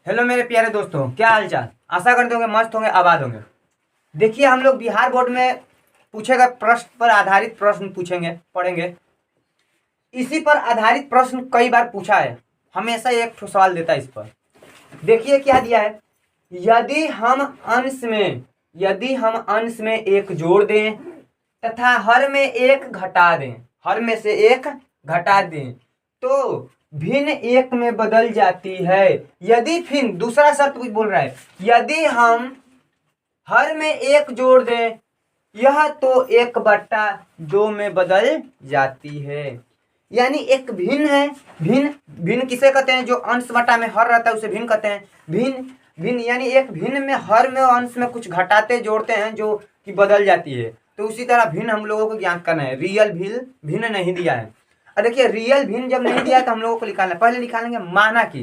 Hello मेरे प्यारे दोस्तों, क्या हाल चाल। आशा करते होंगे मस्त होंगे, आबाद होंगे। देखिए, हम लोग बिहार बोर्ड में पूछे गए प्रश्न पर आधारित प्रश्न पूछेंगे, पढ़ेंगे। इसी पर आधारित प्रश्न कई बार पूछा है। हमेशा एक ठो सवाल देता है इस पर। देखिए क्या दिया है। यदि हम अंश में एक जोड़ दें तथा हर में एक घटा दें, हर में से एक घटा दें तो भिन्न एक में बदल जाती है। यदि फिर दूसरा शर्त कुछ बोल रहा है, यदि हम हर में एक जोड़ दें यह तो 1/2 में बदल जाती है। यानी एक भिन्न है। भिन्न भिन्न किसे कहते हैं? जो अंश बटा में हर रहता है उसे भिन्न कहते हैं। भिन्न भिन्न यानी एक भिन्न में हर में और अंश में कुछ घटाते जोड़ते हैं जो कि बदल जाती है। तो उसी तरह भिन्न हम लोगों को ज्ञात करना है। रियल भिन्न नहीं दिया है। और देखिए, रियल भिन्न जब नहीं दिया है तो हम लोगों को निकालना है। पहले निकालेंगे माना की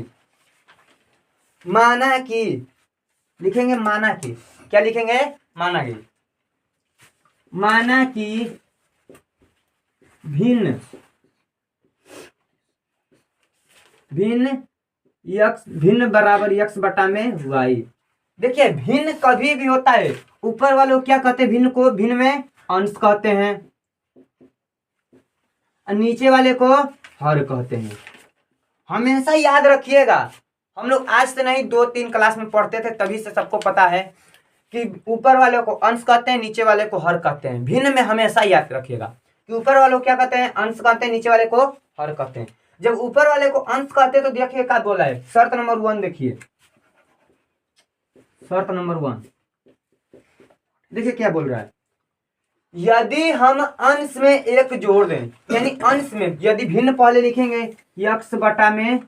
लिखेंगे। माना की क्या लिखेंगे? माना की भिन्न भिन्न बराबर x बटा में y। देखिए, भिन्न कभी भी होता है, ऊपर वालों क्या कहते हैं? भिन्न को भिन्न में अंश कहते हैं, नीचे वाले को हर कहते हैं। हमेशा याद रखिएगा। हम लोग आज से नहीं 2-3 क्लास में पढ़ते थे, तभी से सबको पता है कि ऊपर वाले को अंश कहते हैं, नीचे वाले को हर कहते हैं। भिन्न में हमेशा याद रखिएगा कि ऊपर वालों क्या कहते हैं? अंश कहते हैं, नीचे वाले को हर कहते हैं। जब ऊपर वाले को अंश कहते हैं तो देखिए क्या बोला है। शर्त नंबर 1 देखिए, शर्त नंबर 1 देखिए क्या बोल रहा है। यदि हम अंश में एक जोड़ दें, यानी अंश में यदि भिन्न पहले लिखेंगे x बटा में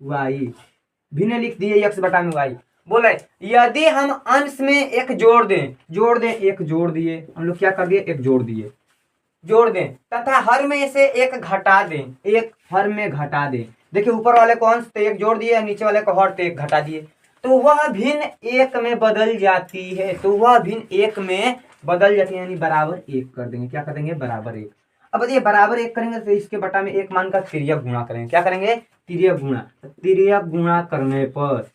y, भिन्न लिख दिए x बटा में y। बोला है यदि हम अंश में एक जोड़ दें एक जोड़ दिए, हम लोग क्या कर दिए? एक जोड़ दें तथा हर में से एक घटा दें, एक हर में घटा दें। देखिए, ऊपर वाले को अंश तो एक जोड़ दिए, नीचे वाले को हर तो एक घटा दिए, तो वह भिन्न एक में बदल जाती है। यानी बराबर 1 कर देंगे। क्या कर देंगे? बराबर 1। अब बताइए, बराबर 1 करेंगे तो इसके बटा में 1 मान का तिर्यक गुणा करेंगे। क्या करेंगे? तिर्यक गुणा करने पर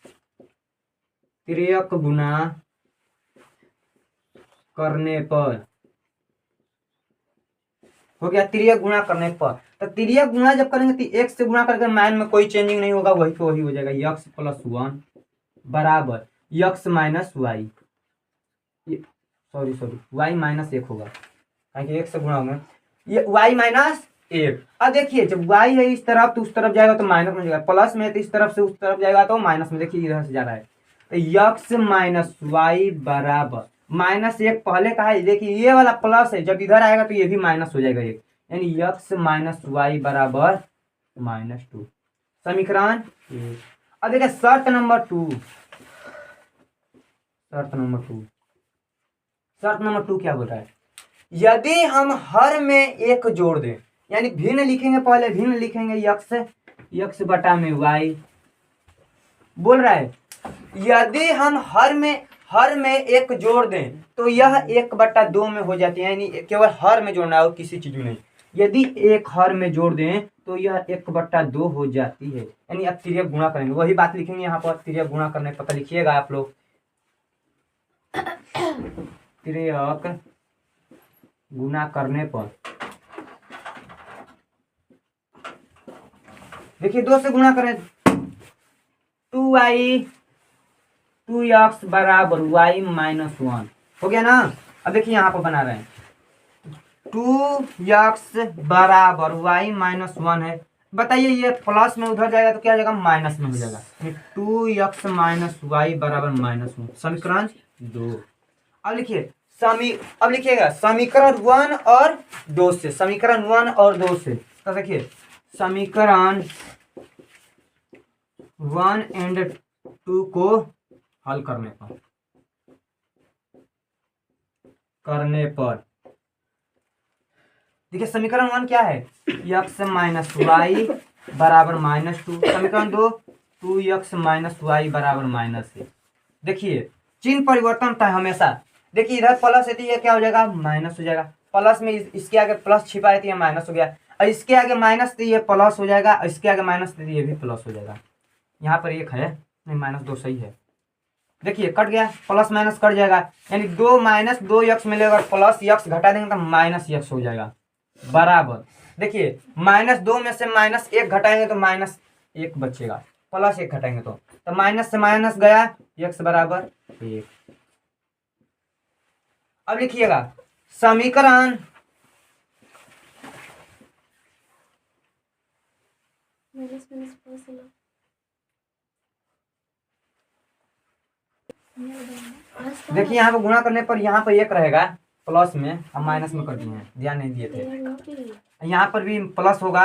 हो गया। तिर्यक गुणा करने पर तो तिर्यक गुणा जब करेंगे तो 1 से गुणा करके मान में कोई चेंजिंग नहीं होगा, वही को वही हो जाएगा। x + 1 बराबर x - y, y - 1 होगा, क्योंकि 1 से गुणा होगा। ये y - 1। अब देखिए, जब y है इस तरफ तो उस तरफ जाएगा तो माइनस में जाएगा, प्लस में तो इस तरफ से उस तरफ जाएगा तो माइनस में। देखिए इधर से जा रहा है तो x - y बराबर -1 पहले का है। देखिए, ये वाला प्लस है, जब इधर आएगा तो ये भी माइनस हो जाएगा 1, यानी x - y बराबर -2। समीकरण 1। अब देखिए शर्त नंबर 2 क्या बोल रहा है? यदि हम हर में एक जोड़ दें, यानी भिन्न लिखेंगे, पहले भिन्न लिखेंगे x बटा में y। बोल रहा है यदि हम हर में एक जोड़ दें तो यह 1/2 में हो जाती है, यानी केवल हर में जोड़ना है और किसी चीज में नहीं। यदि एक हर में जोड़ दें तो यह 1/2 हो जाती है। यानी अब तिर्यक गुणा करेंगे, वही बात लिखेंगे यहाँ पर। तिर्यक गुणा करने पता लिखिएगा आप लोग। तिर्यक गुणा करने पर देखिए 2 से गुणा करें 2x बराबर y - 1 हो गया ना। अब देखिए यहाँ पर बना रहे हैं 2x बराबर y - 1 है। बताइए, ये प्लस में उधर जाएगा तो क्या हो जाएगा? माइनस में हो जाएगा। 2x - y बराबर -1, समीकरण 2। अब लिखिएगा समीकरण 1 और 2 से। तो देखिए समीकरण 1 और 2 को हल करने पर देखिए, समीकरण 1 क्या है? x - y बराबर -2। समीकरण 2 2x - y बराबर -1। देखिए, चिन्ह परिवर्तन होता है हमेशा। देखिए, इधर प्लस है तो ये क्या हो जाएगा? माइनस हो जाएगा। प्लस में इसके आगे प्लस छिपा है तो ये माइनस हो गया, और इसके आगे माइनस तो ये प्लस हो जाएगा, और इसके आगे माइनस तो ये भी प्लस हो जाएगा। यहाँ पर 1 है नहीं, -2 सही है। देखिए कट गया, प्लस माइनस कट जाएगा, यानी 2 - 2x मिलेगा, प्लस x घटा देंगे तो -x हो जाएगा, बराबर। देखिए -2 में से -1 घटाएंगे तो -1 बचेगा, +1 घटाएंगे तो माइनस से माइनस गया, x बराबर 1। अब लिखिएगा समीकरण देखिए यहाँ पे गुणा करने पर यहाँ पर 1 रहेगा प्लस में, अब माइनस में कर दिए हैं, ध्यान नहीं दिए थे। यहाँ पर भी प्लस होगा,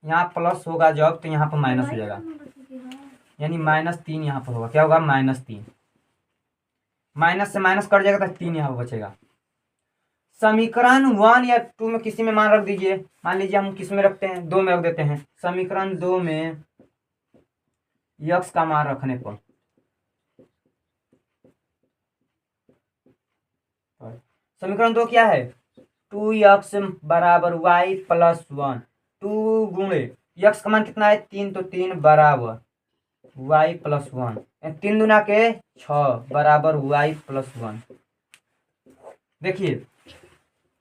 यहाँ प्लस होगा जब तो यहाँ पर माइनस हो जाएगा, यानी -3 यहाँ पर होगा, क्या होगा -3, माइनस से माइनस कट जाएगा तो 3 यहाँ पर बचेगा। समीकरण 1 या 2 में किसी में मान रख दीजिए, मान लीजिए हम किस में रखते हैं, 2 में रख देते हैं। समीकरण 2 में x का मान रखने पर समीकरण 2 क्या है, 2x बराबर y + 1, 2 गुणे x का मान कितना है 3, तो 3 बराबर y + 1, 3 दूना के 6 बराबर y + 1। देखिए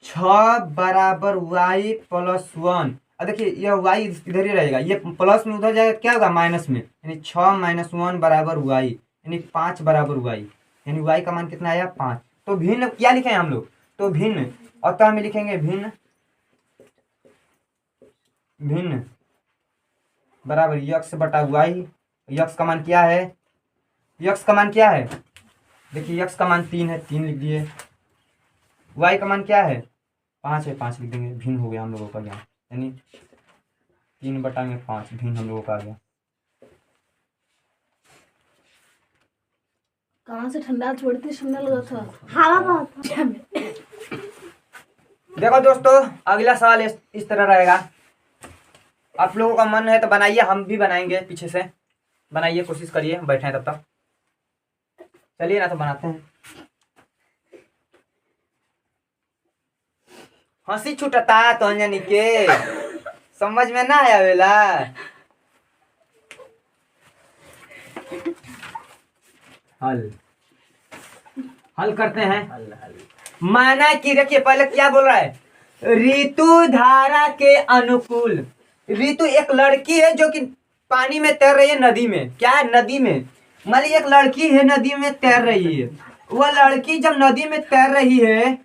6 बराबर y + 1, अब देखिए यह y इधर ही रहेगा, ये प्लस में उधर जाएगा, क्या होगा माइनस में, यानी 6 - 1 बराबर y, यानी 5 बराबर y, यानी y का मान कितना आया 5। तो भिन्न क्या लिखे हैं हम लोग, तो भिन्न, अतः में लिखेंगे भिन्न, भिन्न बराबर x बटा y। x का मान क्या है, x का मान क्या है, देखिए x का मान 3 है, 3 लिख दिए, y का मान क्या है 5 है, 5 लिख देंगे, भिन्न हो गया हम लोगों का यहाँ, यानी 3/5 भिन्न हम लोगों का आ गया। कहाँ से ठंडा छोड़ती ठंडा लगा था, हवा बहुत। देखो दोस्तों अगला सवाल इस तरह रहेगा, आप लोगों का मन है तो बनाइए, हम भी बनाएंगे, पीछे से बनाइए, कोशिश करिए, बैठे तब तक, चलिए ना तो बनाते हैं। हंसी छुटता तो अंजनी के समझ में ना आया वेला, हल करते हैं। माना कि देखिए पहले क्या बोल रहा है, ऋतु धारा के अनुकूल, ऋतु एक लड़की है जो कि पानी में तैर रही है, नदी में, क्या है नदी में, मान लीजिए एक लड़की है नदी में तैर रही है, वह लड़की जब नदी में तैर रही है,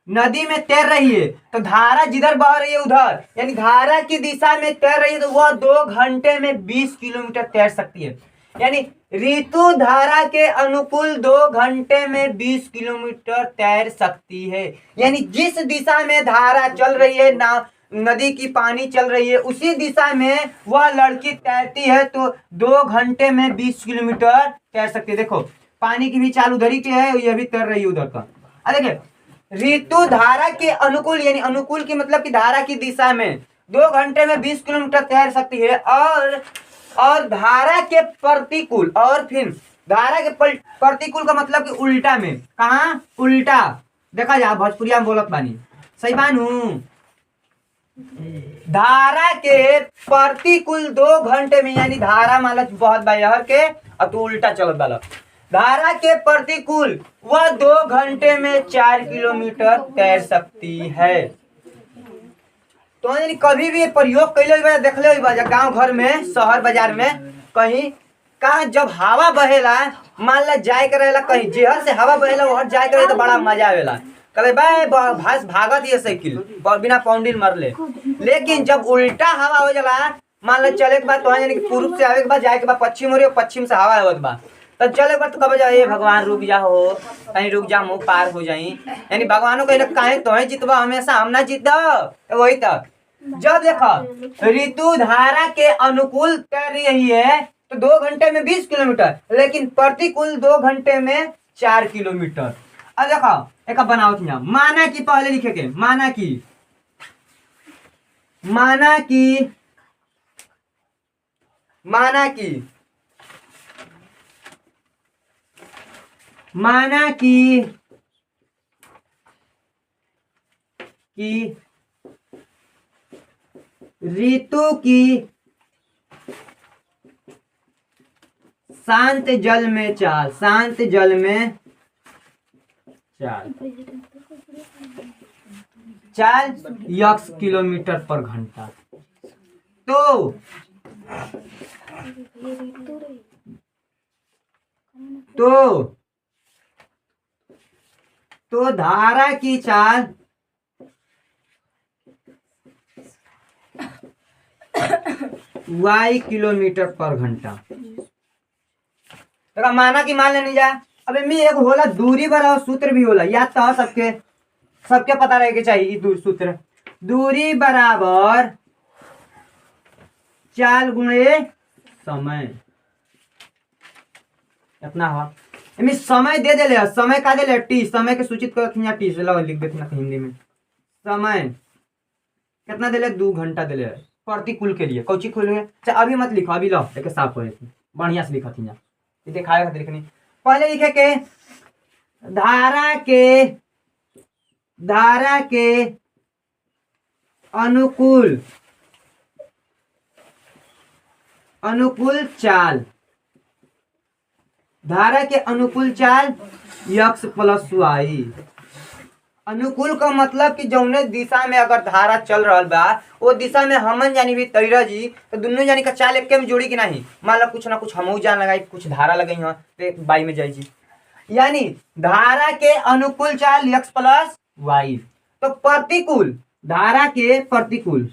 नदी में तैर रही है, तो धारा जिधर बह रही है उधर, यानी धारा की दिशा में तैर रही है, तो वह 2 घंटे में 20 किलोमीटर तैर सकती है, यानी ऋतु धारा के अनुकूल 2 घंटे में 20 किलोमीटर तैर सकती है, यानी जिस दिशा में धारा चल रही है, ना नदी की पानी चल रही है, उसी दिशा में वह लड़की तैरती है, तो 2 घंटे में 20 किलोमीटर तैर सकती है। देखो पानी की भी चाल उधर ही की है, यह भी तैर रही है उधर का। देखिए ऋतु धारा के अनुकूल, यानी अनुकूल की मतलब कि धारा की दिशा में 2 घंटे में 20 किलोमीटर तैर सकती है, और धारा के प्रतिकूल, और फिर धारा के प्रतिकूल का मतलब कि उल्टा में, कहा उल्टा, देखा जा भोजपुरिया में बोलत बानी, सही बानू, धारा के प्रतिकूल 2 घंटे में, यानी धारा मालच बहुत बाहर के और तू उल्टा चलत बाला, धारा के प्रतिकूल वह 2 घंटे में 4 किलोमीटर तैर सकती है। तो यानी कभी भी प्रयोग कैले देख ले गाँव घर में, शहर बाजार में, कहीं कहा जब हवा बहेला, मान ला जाए के रहेला कहीं, जेहर से हवा बहेला वहर जाए करे तो बड़ा मजा आवेला, कहे भाई भास भागत ये साइकिल बिना पाउंडिल मर ले, लेकिन जब उल्टा हवा हो जाला, मान ला चले के बाद तो यानी पूर्व से आवे के बाद जाए के बाद पश्चिम हो रही, पश्चिम से हवा आवत बा, तो चले के बाद तो कब जाए भगवान रुक जा हो, कहीं रुक जा मुँह पार हो जाई, यानी भगवानों कहे कहे तो जीतबा हमेशा, हम ना जीत वही तक। जब देखो ऋतु धारा के अनुकूल तैर रही है तो 2 घंटे में 20 किलोमीटर, लेकिन प्रतिकूल 2 घंटे में 4 किलोमीटर। अब देखो एक बनाओ यहाँ, माना कि पहले लिखे के, माना कि माना कि माना कि माना कि ऋतु की शांत जल में चाल, शांत जल में चाल, चाल x किलोमीटर पर घंटा। तो तो तो धारा की चाल y किलोमीटर पर घंटा। तो माना कि मान लेने जा, अबे मैं एक होला दूरी बराबर सूत्र भी होला, याद तो सबके सबके पता रहे के चाहिए। सूत्र दूरी बराबर चाल गुणे समय, इतना हुआ। इनमें समय दे दे, समय का दे टी, समय के सूचित कर टी से लिख देते हिंदी में। समय कितना दे 2 घंटा दे प्रतिकूल के लिए। कौची खुल है अभी मत लिखो, अभी लो एक साफ हो बढ़िया से लिखा थी दिखाए खातिर लिखनी। पहले लिखे के धारा के अनुकूल चाल, धारा के अनुकूल चाल x प्लस वाई। अनुकूल का मतलब कि जौने दिशा में अगर धारा चल रहा बा वो दिशा में हमन जानी भी तैरा जी, तो दोनों जानी का चाल एक में जोड़ी कि नहीं। मान लो कुछ ना कुछ हमू जान लगाई, कुछ धारा लगाई हाँ तो बाई में जाए जी, यानी धारा के अनुकूल चाल x प्लस वाई। तो प्रतिकूल, धारा के प्रतिकूल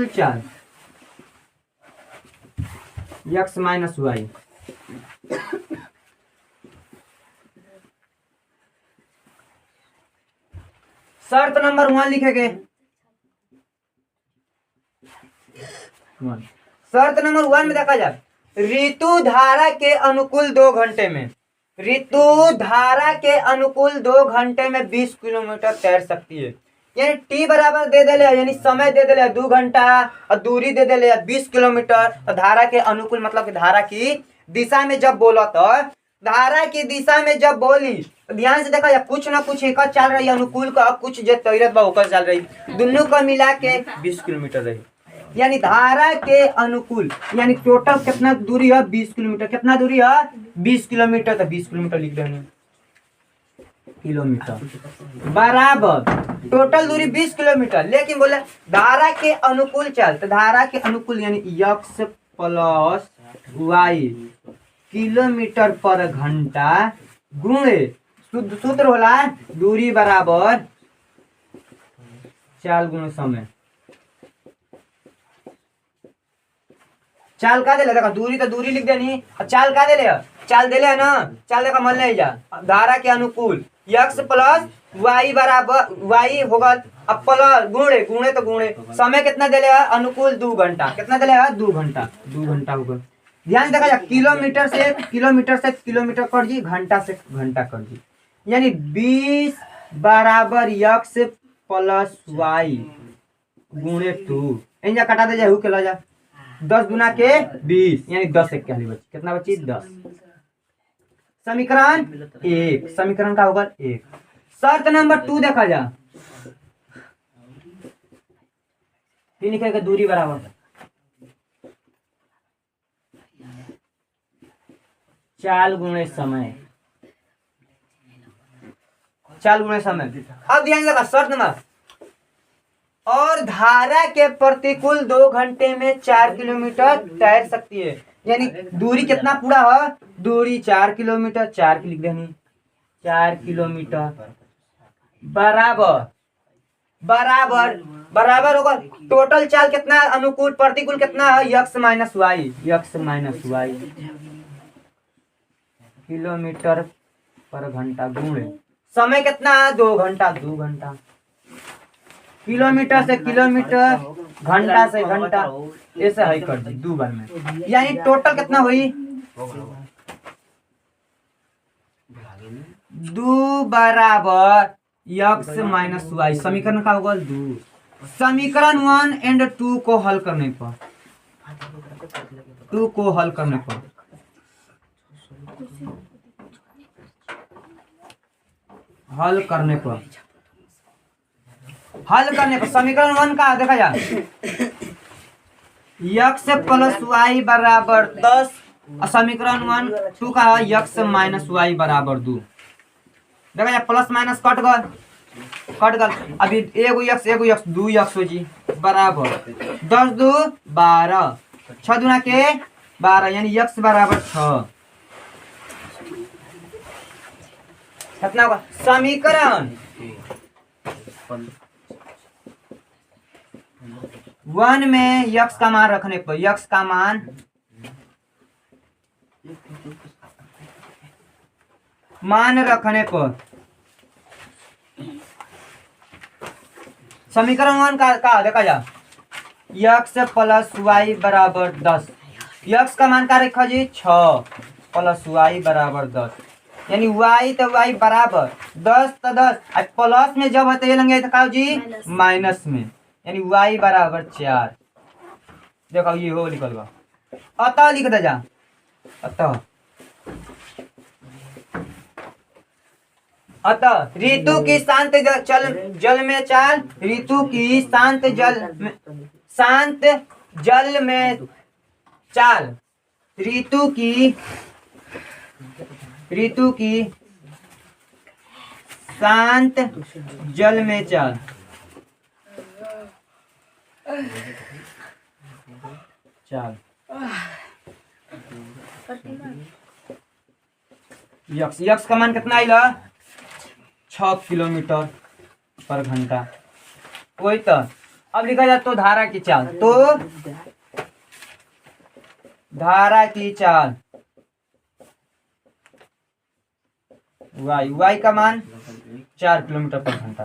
चाल x माइनस वाई। शर्त नंबर 1 लिखेंगे। शर्त नंबर 1 में देखा जाए, ऋतु धारा के अनुकूल 2 घंटे में, ऋतु धारा के अनुकूल 2 घंटे में 20 किलोमीटर तैर सकती है। यानी टी बराबर दे दे, यानी समय दे दे 2 घंटा और दूरी दे दे 20 किलोमीटर। और धारा के अनुकूल मतलब कि धारा की दिशा में जब बोला, तो धारा की दिशा में जब बोली तो ध्यान से देखा, कुछ ना कुछ एक चल रही अनुकूल का, कुछ जो तैरत बा होकर चल रही, दोनों का मिला के 20 किलोमीटर रही। यानी धारा के अनुकूल यानी टोटल कितना दूरी है 20 किलोमीटर। कितना दूरी है 20 किलोमीटर। तो 20 किलोमीटर लिख देंगे, किलोमीटर बराबर टोटल दूरी 20 किलोमीटर। लेकिन बोले धारा के अनुकूल चाल, तो धारा के अनुकूल यानी x प्लस वाई किलोमीटर पर घंटा गुणे सूत्र होला दूरी बराबर चाल गुणे समय। चाल का दे देखा, दूरी तो दूरी लिख देनी, चाल का दे चाल दे ना, चाल देखा मन ले जा। धारा के अनुकूल x प्लस वाई बराबर वाई होगा, अब प्लस गुणे गुणे तो गुणे समय कितना दे अनुकूल 2 घंटा। कितना दे 2 घंटा, 2 घंटा होगा। ध्यान देखा जा, किलोमीटर से किलोमीटर कर जी, घंटा से घंटा कर जी, यानी 20 बराबर x प्लस वाई गुणे 2। इन कटा दे जा, के ला जा 10 गुना के 20 यानी 10 एक बची, कितना बची 10। समीकरण 1, समीकरण का होगा 1। शर्त नंबर 2 देखा जा, फिर लिखेगा दूरी बराबर चाल गुणे समय, चाल गुणे समय। अब ध्यान लगा शर्त नंबर, और धारा के प्रतिकूल 2 घंटे में 4 किलोमीटर तैर सकती है। यानी दूरी कितना पूरा है, दूरी 4 किलोमीटर, 4 की लिख देनी, 4 किलोमीटर बराबर बराबर बराबर होगा टोटल चाल कितना अनुकूल प्रतिकूल कितना है x minus y, x minus y kilometre पर घंटा गुणे समय कितना है 2 घंटा, 2 घंटा। किलोमीटर से किलोमीटर, घंटा से घंटा, ऐसे है कर दी 2 बार में। यानी टोटल कितना हुई 2 बराबर x माइनस वाई। समीकरण का होगा 2। समीकरण 1 एंड 2 को हल करने पर, 2 को हल करने पर हल करने पर समीकरण 1 का देखा जा यक्स प्लस वाई बराबर 10 और समीकरण 2 का यक्स माइनस वाई बराबर 2। देखा जा प्लस माइनस कट गल अभी एगो यक्स 2 यक्स हो जी बराबर 10 2 12 6 दूना के 12 यानी यक्स बराबर 6। कितना होगा समीकरण 1 में यक्स का मान रखने पर यक्स का मान रखने पर समीकरण 1 का देखा जा यक्स प्लस वाई बराबर 10 यक्स का मान का रखा जी 6 प्लस वाई बराबर 10 यानी वाई तो वाई बराबर 10 तो 10 प्लस में जब है लगे तो जी माइनस में यानी वाई बराबर 4। देखो ये हो लिखल बा अतः लिख दे जा अतः ऋतु की शांत जल में चाल ऋतु की शांत जल में चाल ऋतु की शांत जल में चाल यक्स का मान कितना आइला 6 किलोमीटर पर घंटा। वही तो अब लिखा जाए तो धारा की चाल वाई का मान 4 किलोमीटर पर घंटा।